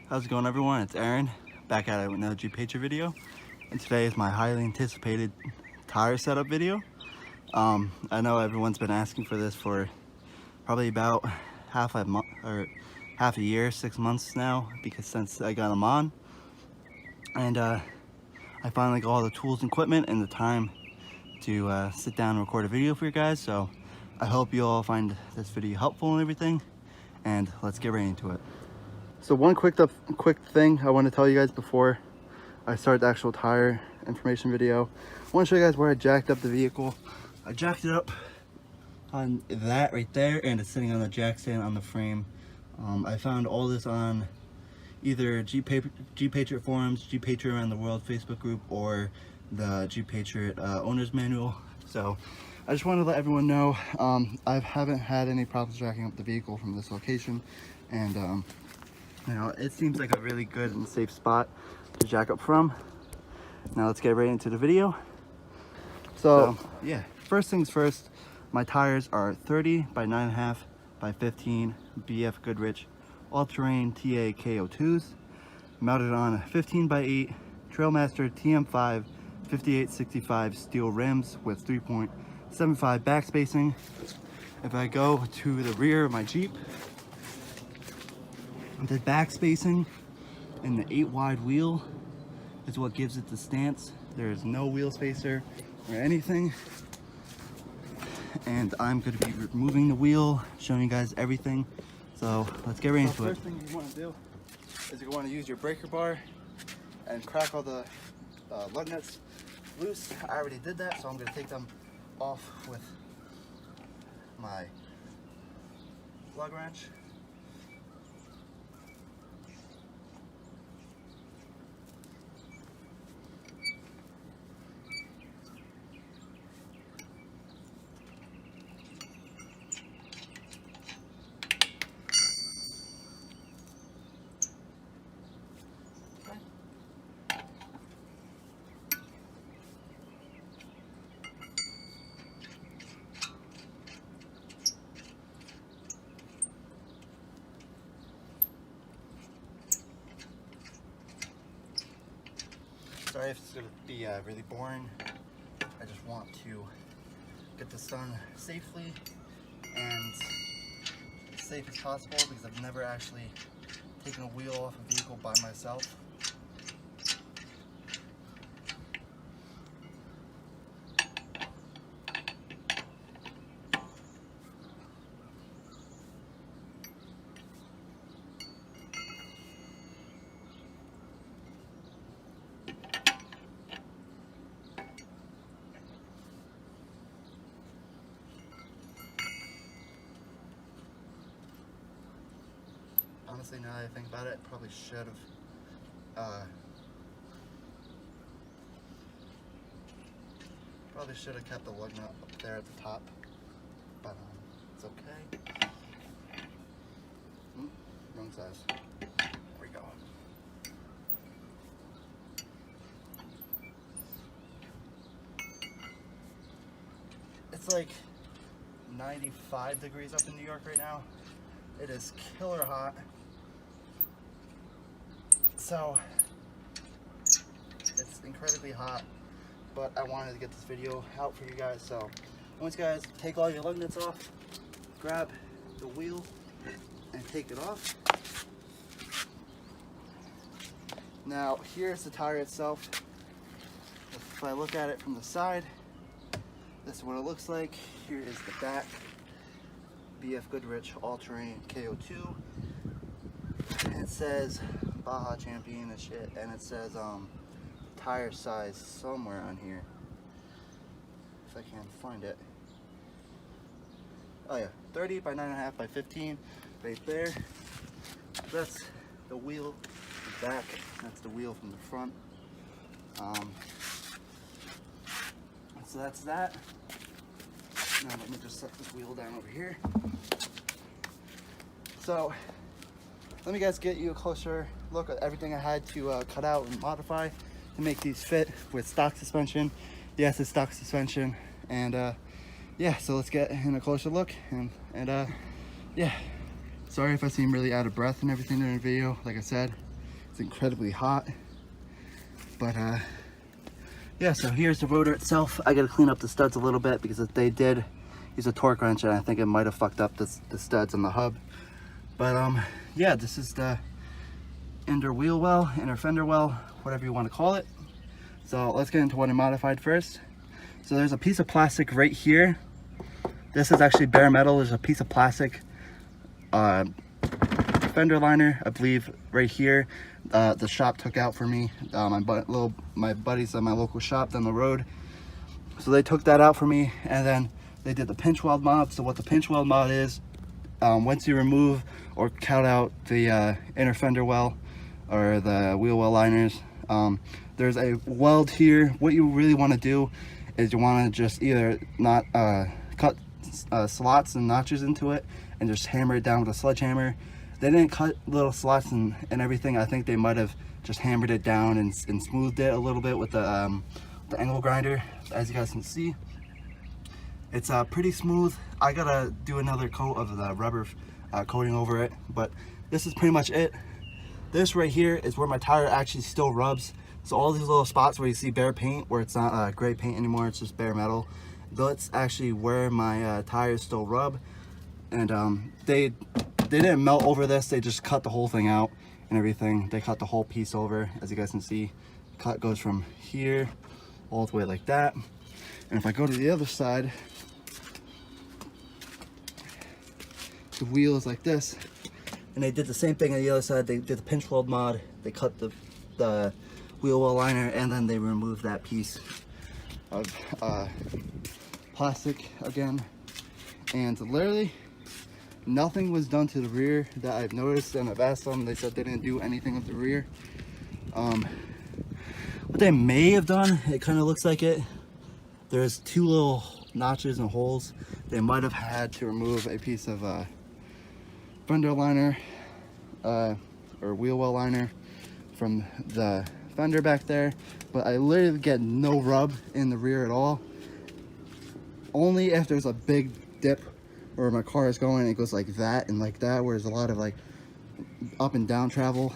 How's it going, everyone? It's Aaron, back at it with another Jeep Patriot video. And today is my highly anticipated tire setup video. I know everyone's been asking for this for probably about half a year, 6 months now, because since I got them on. And I finally got all the tools and equipment and the time to sit down and record a video for you guys. So I hope you all find this video helpful and everything. And let's get right into it. So one quick thing I want to tell you guys before I start the actual tire information video. I want to show you guys where I jacked up the vehicle. I jacked it up on that right there, and it's sitting on the jack stand on the frame. I found all this on either Jeep Patriot forums, Jeep Patriot around the world Facebook group, or the Jeep Patriot owner's manual. So I just wanted to let everyone know I haven't had any problems jacking up the vehicle from this location, and you know, it seems like a really good and safe spot to jack up from. Now let's get right into the video. So yeah, first things first, my tires are 30 by 9.5 by 15 BF Goodrich all-terrain TA KO2s, mounted on 15 by 8 Trailmaster TM5 5865 steel rims with 3.75 back spacing. If I go to the rear of my Jeep, the back spacing and the 8 wide wheel is what gives it the stance. There is no wheel spacer or anything. And I'm going to be removing the wheel, showing you guys everything. So let's get right into it. First thing you want to do is you want to use your breaker bar and crack all the lug nuts loose. I already did that, so I'm going to take them off with my lug wrench. Sorry if it's going to be really boring. I just want to get this done safely and as safe as possible, because I've never actually taken a wheel off a vehicle by myself. Honestly, now that I think about it, probably should have kept the lug nut up there at the top, but it's okay. Wrong size. There we go. It's like 95 degrees up in New York right now. It is killer hot. So it's incredibly hot, but I wanted to get this video out for you guys. So once you guys take all your lug nuts off, grab the wheel and take it off. Now here's the tire itself. If I look at it from the side, this is what it looks like. Here is the back BF Goodrich all-terrain KO2, and it says Baja Champion and shit, and it says tire size somewhere on here, if I can find it. Oh yeah, 30 by 9.5 by 15 right there. That's the wheel, the back, that's the wheel from the front. So that's that. Now let me just set this wheel down over here. So let me guys get you a closer look at everything I had to cut out and modify to make these fit with stock suspension. Yes, it's stock suspension. And yeah, so let's get in a closer look. And yeah, sorry if I seem really out of breath and everything during the video. Like I said, It's incredibly hot. But yeah, so here's the rotor itself. I gotta clean up the studs a little bit because they did use a torque wrench and I think it might have fucked up the studs on the hub. But yeah, this is the inner wheel well, inner fender well, whatever you want to call it. So let's get into what I modified first. So there's a piece of plastic right here. This is actually bare metal. There's a piece of plastic fender liner, I believe, right here. The shop took out for me. My buddies at my local shop down the road. So they took that out for me, and then they did the pinch weld mod. So what the pinch weld mod is, once you remove or cut out the inner fender well or the wheel well liners, there's a weld here. What you really want to do is you want to just either not cut slots and notches into it and just hammer it down with a sledgehammer. They didn't cut little slots and everything. I think they might have just hammered it down and smoothed it a little bit with the angle grinder. As you guys can see, it's pretty smooth. I gotta do another coat of the rubber coating over it, but this is pretty much it. This right here is where my tire actually still rubs. So all these little spots where you see bare paint, where it's not gray paint anymore, it's just bare metal, that's actually where my tires still rub. And they didn't melt over this, they just cut the whole thing out and everything. They cut the whole piece over. As you guys can see, cut goes from here all the way like that. And if I go to the other side, the wheel is like this. And they did the same thing on the other side. They did the pinch weld mod. They cut the wheel well liner, and then they removed that piece of plastic again. And literally nothing was done to the rear that I've noticed, and I've asked them. They said they didn't do anything with the rear. What they may have done, it kind of looks like it. There's two little notches and holes. They might have had to remove a piece of fender liner or wheel well liner from the fender back there, but I literally get no rub in the rear at all. Only if there's a big dip where my car is going, it goes like that and like that, where there's a lot of like up and down travel.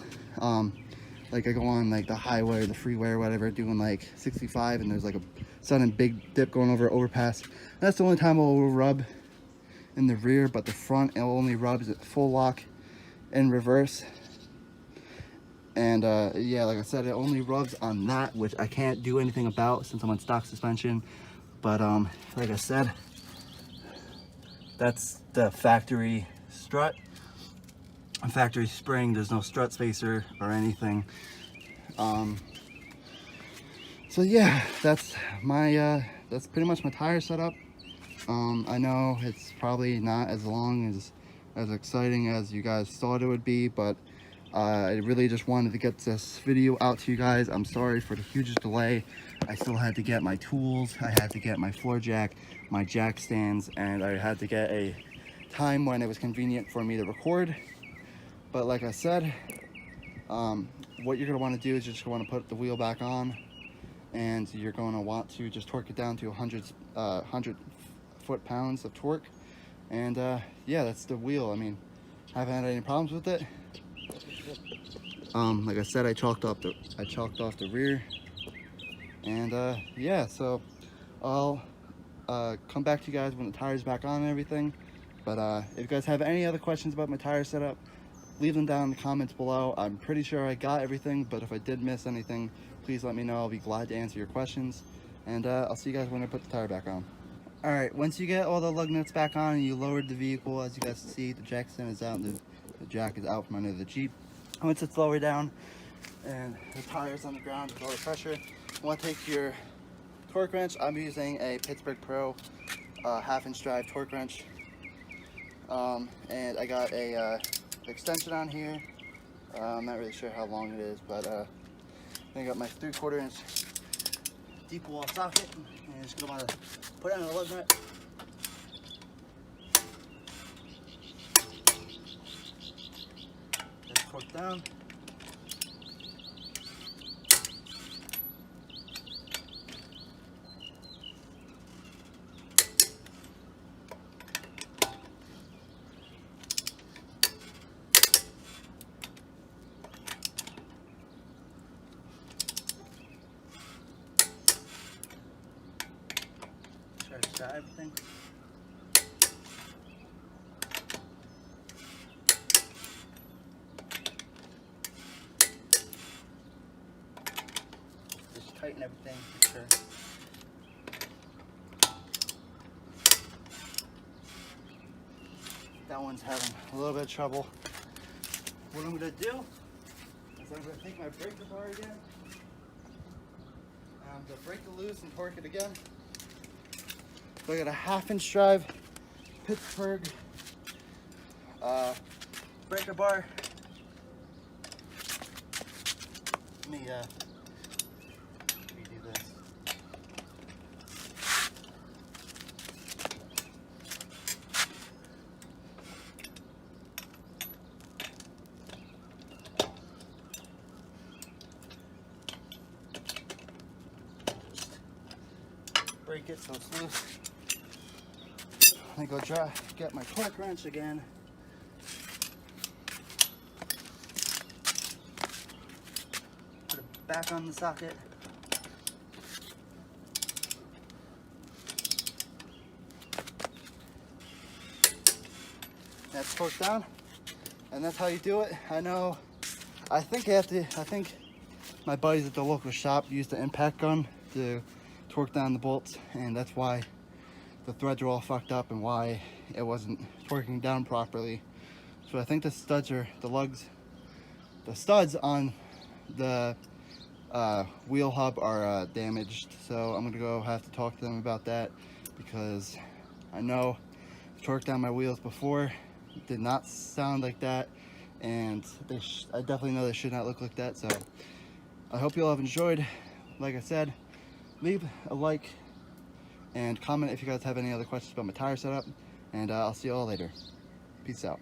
Like I go on like the highway or the freeway or whatever, doing like 65, and there's like a sudden big dip going over an overpass. That's the only time it will rub in the rear, but the front, it only rubs at full lock in reverse. And yeah, like I said, it only rubs on that, which I can't do anything about since I'm on stock suspension. But like I said, that's the factory strut, a factory spring. There's no strut spacer or anything. So yeah, that's my that's pretty much my tire setup. I know it's probably not as long as exciting as you guys thought it would be, but I really just wanted to get this video out to you guys. I'm sorry for the hugest delay. I still had to get my tools, I had to get my floor jack, my jack stands, and I had to get a time when it was convenient for me to record. But like I said, what you're going to want to do is you're just going to put the wheel back on, and you're going to want to just torque it down to 100 foot-pounds of torque. And yeah, that's the wheel. I mean, I haven't had any problems with it. Like I said, I chalked off the rear, and yeah, so I'll come back to you guys when the tire's back on and everything. But if you guys have any other questions about my tire setup, leave them down in the comments below. I'm pretty sure I got everything, but if I did miss anything, please let me know. I'll be glad to answer your questions. And I'll see you guys when I put the tire back on. Alright, once you get all the lug nuts back on and you lowered the vehicle, as you guys can see, the jack stand is out and the jack is out from under the Jeep. Once it's lower down and the tire's on the ground with lower pressure, you want to take your torque wrench. I'm using a Pittsburgh Pro 1/2-inch drive torque wrench. And I got a extension on here. I'm not really sure how long it is, but I got my 3/4 inch deep wall socket, and I'm just gonna want to put it on the lug nut. Just torque down. got everything. Just tighten everything for sure. That one's having a little bit of trouble. What I'm gonna do is I'm gonna take my breaker bar again. I'm gonna break it loose and torque it again. So I got a 1/2 inch drive Pittsburgh breaker bar. Let me do this. Break it so it's loose. Let me go get my torque wrench again. Put it back on the socket. That's torqued down, and that's how you do it. I think my buddies at the local shop used the impact gun to torque down the bolts, and that's why the threads are all fucked up and why it wasn't torquing down properly. So I think the studs on the wheel hub are damaged. So I'm gonna have to talk to them about that, because I know I've torqued down my wheels before. It did not sound like that, and I definitely know they should not look like that. So I hope you all have enjoyed. Like I said, leave a like and comment if you guys have any other questions about my tire setup, and I'll see you all later. Peace out.